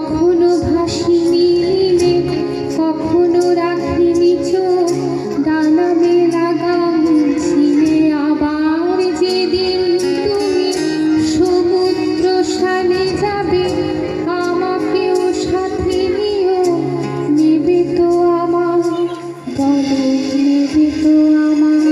কখনো ভাসিনি নীলে, কখনো রাখিনি চোখ, ডানা মেলা গান ছিলে। আবার যেদিন তুমি সমুদ্র সানে যাবে, আমাকেও সাথে নিও। নেবে তো আমায়, বলো নেবে তো আমায়?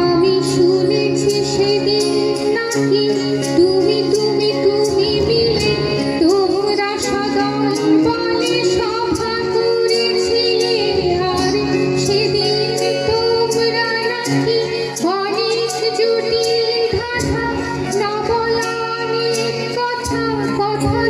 আমি শুনেছি সেদিন নাকি তুমি তুমি তুমি মিলে তোমরা সদল বলে সভা করেছিলে। আর সেদিন তোমরা নাকি অনেক জটিল ধাঁধা, না বলা অনেক কথা, কথা